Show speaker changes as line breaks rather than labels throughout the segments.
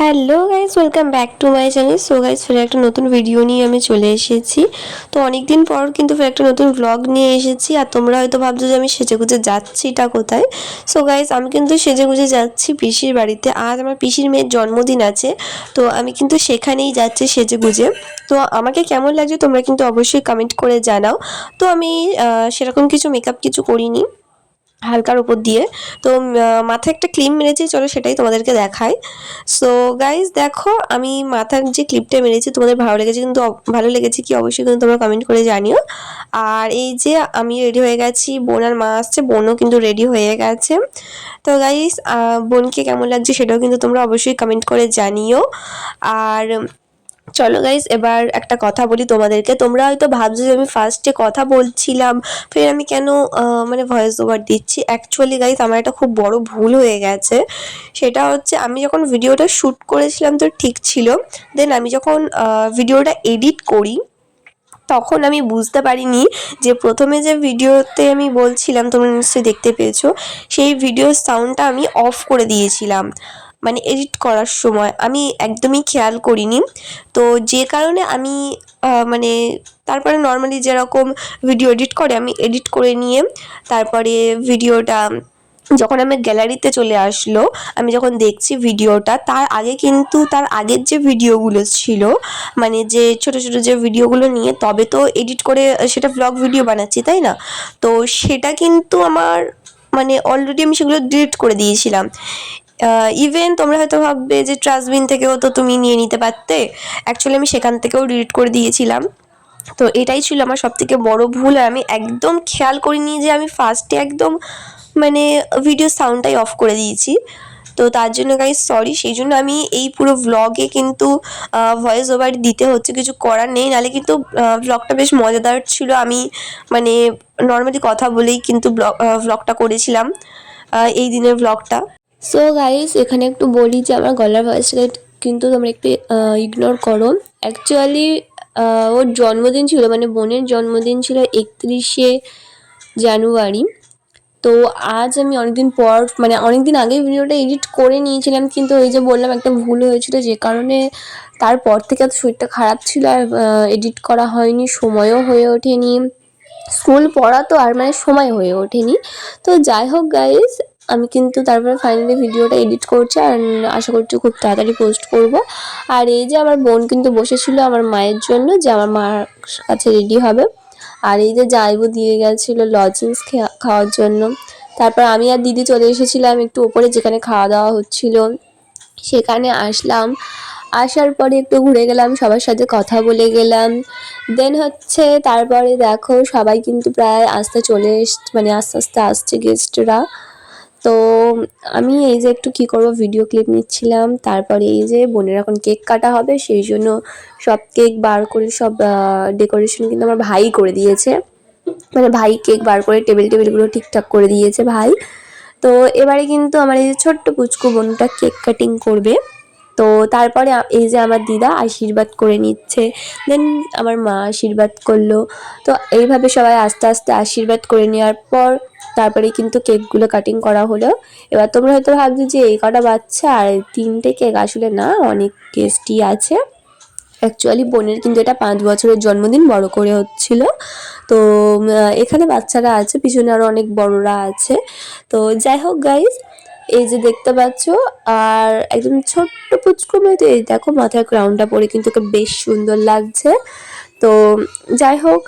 Hello guys, welcome back to my channel. So guys, ফের একটা নতুন ভিডিও নিয়ে আমি চলে এসেছি। তো অনেকদিন পর কিন্তু ফের একটা নতুন ব্লগ নিয়ে এসেছি। আর তোমরা হয়তো ভাবছো যে আমি সেজেগুজে যাচ্ছিটা কোথায়। সো গাইস, আমি কিন্তু সেজেগুজে যাচ্ছি পিসির বাড়িতে। আজ আমার পিসির মেয়ের জন্মদিন আছে, তো আমি কিন্তু সেখানেই যাচ্ছি সেজেগুজে। তো আমাকে কেমন লাগছে তোমরা কিন্তু অবশ্যই কমেন্ট করে জানাও। তো আমি সেরকম কিছু মেকআপ কিছু করিনি, হালকার উপর দিয়ে। তো মাথায় একটা ক্লিপ মেরেছি, চলো সেটাই তোমাদেরকে দেখাই। সো গাইজ দেখো, আমি মাথার যে ক্লিপটা মেরেছি তোমাদের ভালো লেগেছে কিন্তু ভালো লেগেছে কি অবশ্যই কিন্তু তোমরা কমেন্ট করে জানিও। আর এই যে আমি রেডি হয়ে গেছি, বোন আর মা আসছে, বোনও কিন্তু রেডি হয়ে গেছে। তো গাইজ বোনকে কেমন লাগছে সেটাও কিন্তু তোমরা অবশ্যই কমেন্ট করে জানিও। আর চলো গাইস, এবার একটা কথা বলি তোমাদেরকে। তোমরা হয়তো ভাবছো যে আমি ফার্স্টে কথা বলছিলাম, ফের আমি কেন মানে ভয়েস ওভার দিচ্ছি। অ্যাকচুয়ালি গাইস, আমার একটা খুব বড় ভুল হয়ে গেছে। সেটা হচ্ছে, আমি যখন ভিডিওটা শ্যুট করেছিলাম তো ঠিক ছিল, দেন আমি যখন ভিডিওটা এডিট করি তখন আমি বুঝতে পারিনি যে প্রথমে যে ভিডিওতে আমি বলছিলাম, তোমরা নিশ্চয়ই দেখতে পেয়েছো, সেই ভিডিওর সাউন্ডটা আমি অফ করে দিয়েছিলাম। মানে এডিট করার সময় আমি একদমই খেয়াল করিনি। তো যে কারণে আমি মানে তারপরে নর্মালি যেরকম ভিডিও এডিট করে আমি এডিট করে নিয়ে তারপরে ভিডিওটা যখন আমার গ্যালারিতে চলে আসলো, আমি যখন দেখছি ভিডিওটা, তার আগে কিন্তু তার আগের যে ভিডিওগুলো ছিল, মানে যে ছোট ছোট যে ভিডিওগুলো নিয়ে তবে তো এডিট করে সেটা ব্লগ ভিডিও বানাচ্ছি, তাই না? তো সেটা কিন্তু আমার মানে অলরেডি আমি সেগুলো ডিলিট করে দিয়েছিলাম। ইভেন তোমরা হয়তো ভাববে যে ট্রাস্টবিন থেকেও তো তুমি নিয়ে নিতে পারতে। অ্যাকচুয়ালি আমি সেখান থেকেও ডিলিট করে দিয়েছিলাম। তো এটাই ছিল আমার সবথেকে বড় ভুল। আর আমি একদম খেয়াল করিনি যে আমি ফার্স্টে একদম মানে ভিডিও সাউন্ডটাই অফ করে দিয়েছি। তো তার জন্য গাইস সরি। সেই জন্য আমি এই পুরো ভ্লগে কিন্তু ভয়েস ওভার দিতে হচ্ছে, কিছু করার নেই। নাহলে কিন্তু ভ্লগটা বেশ মজাদার ছিল। আমি মানে নর্মালি কথা বলেই কিন্তু ভ্লগটা করেছিলাম, এই দিনের ভ্লগটা। সো গাইস, এখানে একটু বলি যে আমার গলার ভয়েসটা কিন্তু তোমরা একটু ইগনোর করো। অ্যাকচুয়ালি ওর জন্মদিন ছিল, মানে বোনের জন্মদিন ছিল 31শে জানুয়ারি। তো আজ আমি অনেকদিন পর, মানে অনেকদিন আগে ভিডিওটা এডিট করে নিয়েছিলাম, কিন্তু ওই যে বললাম একটা ভুল হয়েছিল, যে কারণে তারপর থেকে এত শরীরটা খারাপ ছিল আর এডিট করা হয়নি, সময়ও হয়ে ওঠেনি। স্কুল পড়া তো আর মানে সময় হয়ে ওঠেনি। তো যাই হোক গাইজ, আমি কিন্তু তারপরে ফাইনালি ভিডিওটা এডিট করছি আর আশা করছি খুব তাড়াতাড়ি পোস্ট করব। আর এই যে আমার বোন কিন্তু বসেছিল আমার মায়ের জন্য, যে আমার মার কাছে রেডি হবে। আর এই যে জাইবু দিয়ে গেছিলো লজেন্স খাওয়ার জন্য। তারপর আমি আর দিদি চলে এসেছিলাম একটু ওপরে, যেখানে খাওয়া দাওয়া হচ্ছিল সেখানে আসলাম। আসার পরে একটু ঘুরে গেলাম, সবার সাথে কথা বলে গেলাম। দেন হচ্ছে তারপরে দেখো সবাই কিন্তু প্রায় আসতে চলে মানে আস্তে আস্তে আসছে গেস্টরা। তো আমি এই যে একটু কি করব ভিডিও ক্লিপ নিচ্ছিলাম। তারপরে এই যে বোনের এখন কেক কাটা হবে, সেই জন্য সব কেক বার করে সব ডেকোরেশন কিন্তু আমার ভাই করে দিয়েছে। মানে ভাই কেক বার করে টেবিলগুলো ঠিকঠাক করে দিয়েছে ভাই। তো এবারে কিন্তু আমার এই যে ছোট্ট পুচকু বোনটা কেক কাটিং করবে। তো তারপরে এই যে আমার দিদা আশীর্বাদ করে নিচ্ছে, দেন আমার মা আশীর্বাদ করলো। তো এইভাবে সবাই আস্তে আস্তে আশীর্বাদ করে নেওয়ার পর তারপরে কিন্তু কেকগুলো কাটিং করা হলো। এবার তোমরা হয়তো ভাবছো যে এই কটা বাচ্চা আর 3টে কেক, আসলে না, অনেক টেস্টি আছে। অ্যাকচুয়ালি বোনের কিন্তু এটা 5 বছরের জন্মদিন বড় করে হচ্ছিল। তো এখানে বাচ্চারা আছে, পিছনে আরও অনেক বড়রা আছে। তো যাই হোক গাইজ, এই যে দেখতে পাচ্ছ, আর একদম ছোট্ট পুচকু মেয়ে, তো এই দেখো মাথার ক্রাউনটা পরে কিন্তু ওকে বেশ সুন্দর লাগছে। তো যাই হোক,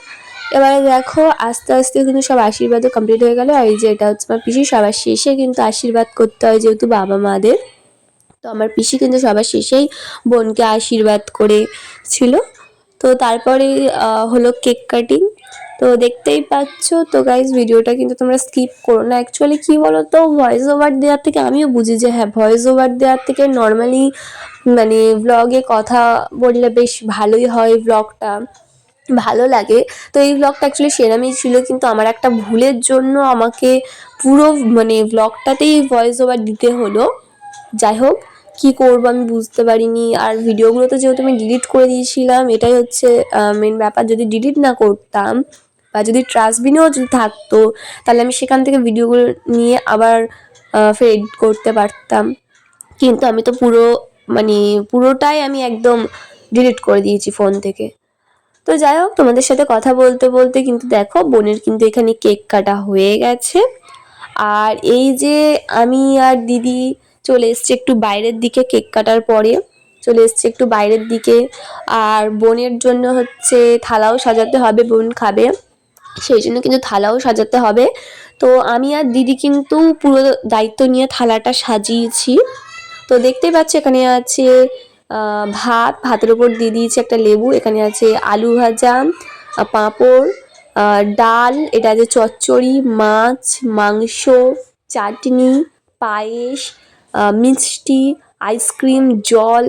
এবারে দেখো আস্তে আস্তে কিন্তু সব আশীর্বাদও কমপ্লিট হয়ে গেল। আর এই যে এটা হচ্ছে আমার পিসি, সবার শেষে কিন্তু আশীর্বাদ করতে হয় যেহেতু বাবা মাদের। তো আমার পিসি কিন্তু সবার শেষেই বোনকে আশীর্বাদ করেছিল। তো তারপরে হলো কেক কাটিং। তো দেখতেই পাচ্ছ। তো গাইজ, ভিডিওটা কিন্তু তোমরা স্কিপ করো না। অ্যাকচুয়ালি কী বলো তো, ভয়েস ওভার দেওয়ার থেকে, আমিও বুঝি যে হ্যাঁ ভয়েস ওভার দেওয়ার থেকে নর্মালি মানে ব্লগে কথা বললে বেশ ভালোই হয়, ব্লগটা ভালো লাগে। তো এই ব্লগটা অ্যাকচুয়ালি সেরামই ছিল, কিন্তু আমার একটা ভুলের জন্য আমাকে পুরো মানে ব্লগটাতেই ভয়েস ওভার দিতে হলো। যাই হোক, কী করবো আমি বুঝতে পারিনি। আর ভিডিওগুলো তো যেহেতু আমি ডিলিট করে দিয়েছিলাম, এটাই হচ্ছে মেন ব্যাপার। যদি ডিলিট না করতাম বা যদি ট্রাস্টবিনেও যদি থাকতো, তাহলে আমি সেখান থেকে ভিডিওগুলো নিয়ে আবার ফের এডিট করতে পারতাম। কিন্তু আমি তো পুরো মানে পুরোটাই আমি একদম ডিলিট করে দিয়েছি ফোন থেকে। তো যাই হোক, তোমাদের সাথে কথা বলতে বলতে কিন্তু দেখো বোনের কিন্তু এখানে কেক কাটা হয়ে গেছে। আর এই যে আমি আর দিদি চলে এসছি একটু বাইরের দিকে, কেক কাটার পরে চলে এসছি একটু বাইরের দিকে। আর বোনের জন্য হচ্ছে থালাও সাজাতে হবে, বোন খাবে সেই জন্য কিন্তু থালাও সাজাতে হবে। তো আমি আর দিদি কিন্তু পুরো দায়িত্ব নিয়ে থালাটা সাজিয়েছি। তো দেখতেই পাচ্ছ এখানে আছে ভাতের উপর দিয়ে দিয়েছি একটা লেবু, এখানে আছে আলু ভাজা, পাঁপড়, ডাল, এটা আছে চচ্চড়ি, মাছ, মাংস, চাটনি, পায়েস, মিষ্টি, আইসক্রিম, জল,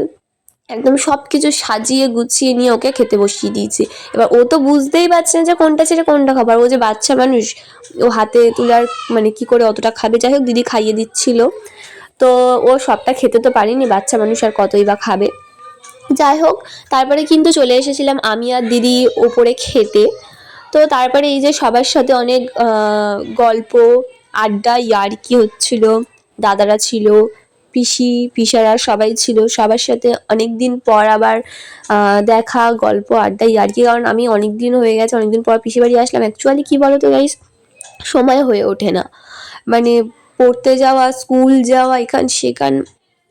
একদম সব কিছু সাজিয়ে গুছিয়ে নিয়ে ওকে খেতে বসিয়ে দিয়েছি। এবার ও তো বুঝতেই পারছে না যে কোনটা ছেড়ে কোনটা খাবার, ও যে বাচ্চা মানুষ, ও হাতে তুলার মানে কি করে অতটা খাবে। যাই হোক দিদি খাইয়ে দিচ্ছিল, তো ও সবটা খেতে তো পারিনি, বাচ্চা মানুষ আর কতই বা খাবে। যাই হোক, তারপরে কিন্তু চলে এসেছিলাম আমি আর দিদি ওপরে খেতে। তো তারপরে এই যে সবার সাথে অনেক গল্প, আড্ডা, ইয়ার্কি হচ্ছিল, দাদারা ছিল, পিসারা সবাই ছিল, সবার সাথে অনেক দিন পর আবার দেখা, গল্প, আড্ডা, ইয়ার্কি। কারণ আমি অনেক দিন হয়ে গেছে, অনেক দিন পর পিসি বাড়ি আসলাম। অ্যাকচুয়ালি কী বলো তো গাইস, সময় হয়ে ওঠে না, মানে পড়তে যাওয়া, স্কুল যাওয়া, এখান সেখান,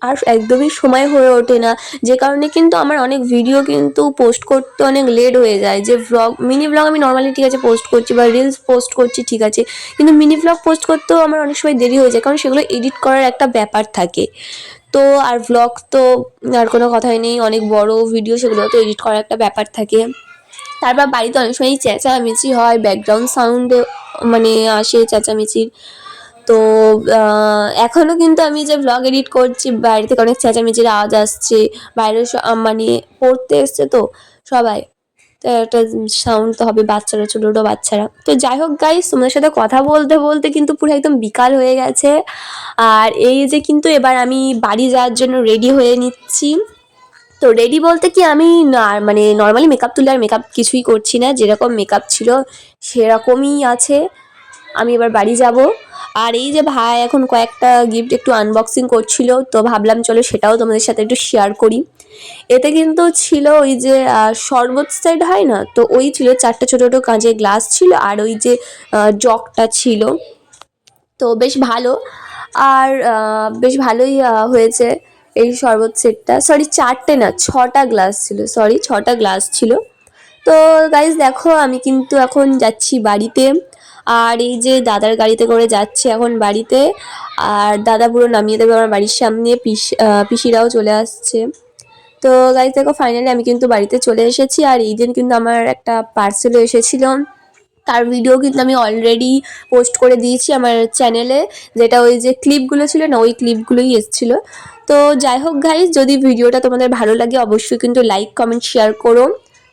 আর একদমই সময় হয়ে ওঠে না। যে কারণে কিন্তু আমার অনেক ভিডিও কিন্তু পোস্ট করতে অনেক লেট হয়ে যায়। যে ভ্লগ, মিনি ভ্লগ আমি নর্মালি ঠিক আছে পোস্ট করছি, বা রিলস পোস্ট করছি ঠিক আছে, কিন্তু মিনি ভ্লগ পোস্ট করতেও আমার অনেক সময় দেরি হয়ে যায়, কারণ সেগুলো এডিট করার একটা ব্যাপার থাকে। তো আর ভ্লগ তো আর কোনো কথাই নেই, অনেক বড় ভিডিও, সেগুলো তো এডিট করার একটা ব্যাপার থাকে। তারপর বাড়িতে অনেক সময় চেঁচামেচি হয়, ব্যাকগ্রাউন্ড সাউন্ডে মানে আসে চেঁচামেচির। তো এখনও কিন্তু আমি যে ভ্লগ এডিট করছি, বাইরে থেকে অনেক চেঁচামেচির আওয়াজ আসছে, বাইরে মানে পড়তে এসছে তো সবাই, তো একটা সাউন্ড তো হবে, বাচ্চারা, ছোটো ছোটো বাচ্চারা। তো যাই হোক গাইস, তোমাদের সাথে কথা বলতে বলতে কিন্তু পুরো একদম বিকাল হয়ে গেছে। আর এই যে কিন্তু এবার আমি বাড়ি যাওয়ার জন্য রেডি হয়ে নিচ্ছি। তো রেডি বলতে কি, আমি না মানে নর্মালি মেকআপ তুলে আর মেকআপ কিছুই করছি না, যেরকম মেকআপ ছিল সেরকমই আছে। আমি এবার বাড়ি যাব। আর এই যে ভাই এখন কয়েকটা গিফট একটু আনবক্সিং করছিল, তো ভাবলাম চলো সেটাও তোমাদের সাথে একটু শেয়ার করি। এতে কিন্তু ছিল ওই যে শরবত সেট হয় না, তো ওই ছিল 4টে ছোটো ছোটো কাঁচের গ্লাস ছিল, আর ওই যে জগটা ছিল, তো বেশ ভালো। আর বেশ ভালোই হয়েছে এই শরবত সেটটা। সরি 4টে না, 6টা গ্লাস ছিল, সরি 6টা গ্লাস ছিল। তো গাইজ দেখো আমি কিন্তু এখন যাচ্ছি বাড়িতে। আর এই যে দাদার গাড়িতে করে যাচ্ছে এখন বাড়িতে, আর দাদা পুরো নামিয়ে দেবে আমার বাড়ির সামনে, পিসিরাও চলে আসছে। তো গাইজ দেখো ফাইনালি আমি কিন্তু বাড়িতে চলে এসেছি। আর এই দিন কিন্তু আমার একটা পার্সেলও এসেছিল, তার ভিডিও কিন্তু আমি অলরেডি পোস্ট করে দিয়েছি আমার চ্যানেলে, যেটা ওই যে ক্লিপগুলো ছিল না, ওই ক্লিপগুলোই এসেছিলো। তো যাই হোক গাইজ, যদি ভিডিওটা তোমাদের ভালো লাগে অবশ্যই কিন্তু লাইক, কমেন্ট, শেয়ার করো।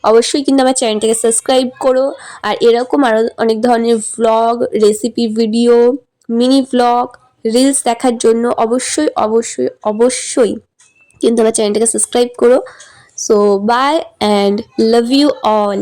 অবশ্যই কিন্তু আমার চ্যানেলটাকে সাবস্ক্রাইব করো। আর এরকম আরও অনেক ধরনের vlog, recipe video, mini vlog, reels দেখার জন্য অবশ্যই অবশ্যই অবশ্যই কিন্তু আমার চ্যানেলটাকে সাবস্ক্রাইব করো। So bye and love you all.